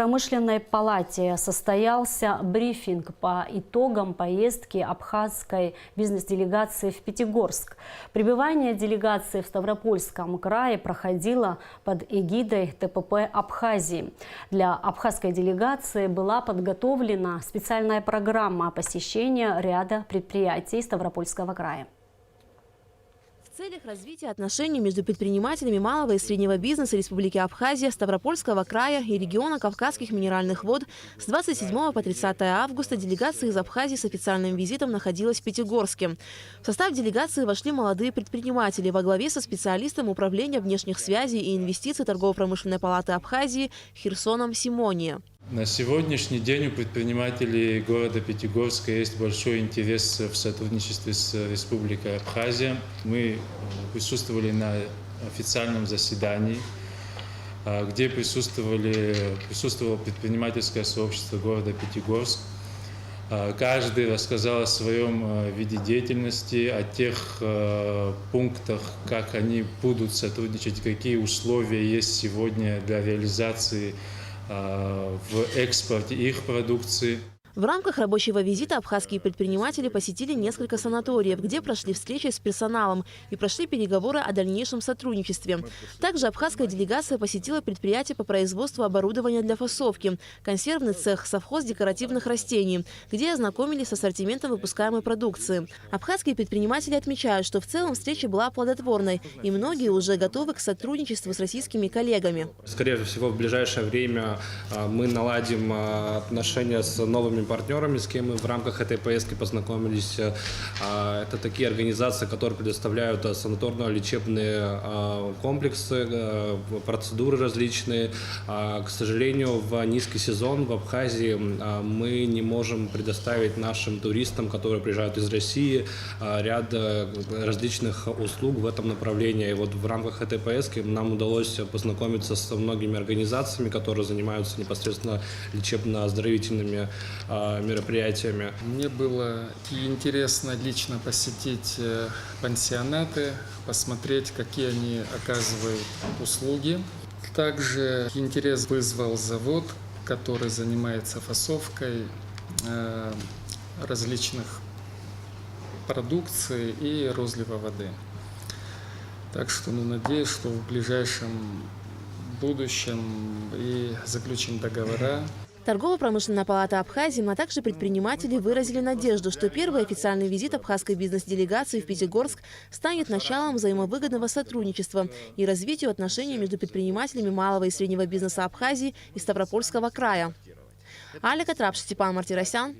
торгово-промышленной палате состоялся брифинг по итогам поездки абхазской бизнес-делегации в Пятигорск. Пребывание делегации в Ставропольском крае проходило под эгидой ТПП Абхазии. Для абхазской делегации была подготовлена специальная программа посещения ряда предприятий Ставропольского края. В целях развития отношений между предпринимателями малого и среднего бизнеса Республики Абхазия, Ставропольского края и региона Кавказских минеральных вод с 27 по 30 августа делегация из Абхазии с официальным визитом находилась в Пятигорске. В состав делегации вошли молодые предприниматели во главе со специалистом управления внешних связей и инвестиций Торгово-промышленной палаты Абхазии Хирсоном Симония. На сегодняшний день у предпринимателей города Пятигорска есть большой интерес в сотрудничестве с Республикой Абхазия. Мы присутствовали на официальном заседании, где присутствовало предпринимательское сообщество города Пятигорск. Каждый рассказал о своем виде деятельности, о тех пунктах, как они будут сотрудничать, какие условия есть сегодня для реализации в экспорте их продукции. В рамках рабочего визита абхазские предприниматели посетили несколько санаториев, где прошли встречи с персоналом и прошли переговоры о дальнейшем сотрудничестве. Также абхазская делегация посетила предприятие по производству оборудования для фасовки, консервный цех, совхоз декоративных растений, где ознакомились с ассортиментом выпускаемой продукции. Абхазские предприниматели отмечают, что в целом встреча была плодотворной, и многие уже готовы к сотрудничеству с российскими коллегами. Скорее всего, в ближайшее время мы наладим отношения с новыми партнерами, с кем мы в рамках этой поездки познакомились. Это такие организации, которые предоставляют санаторно-лечебные комплексы, процедуры различные. К сожалению, в низкий сезон в Абхазии мы не можем предоставить нашим туристам, которые приезжают из России, ряд различных услуг в этом направлении. И вот в рамках этой поездки нам удалось познакомиться со многими организациями, которые занимаются непосредственно лечебно-оздоровительными мероприятиями. Мне было и интересно лично посетить пансионаты, посмотреть, какие они оказывают услуги. Также интерес вызвал завод, который занимается фасовкой различных продукций и розлива воды. Так что надеюсь, что в ближайшем будущем и заключим договора. Торгово-промышленная палата Абхазии, а также предприниматели выразили надежду, что первый официальный визит абхазской бизнес-делегации в Пятигорск станет началом взаимовыгодного сотрудничества и развитию отношений между предпринимателями малого и среднего бизнеса Абхазии и Ставропольского края. Аля Катрапш, Степан Мартиросян.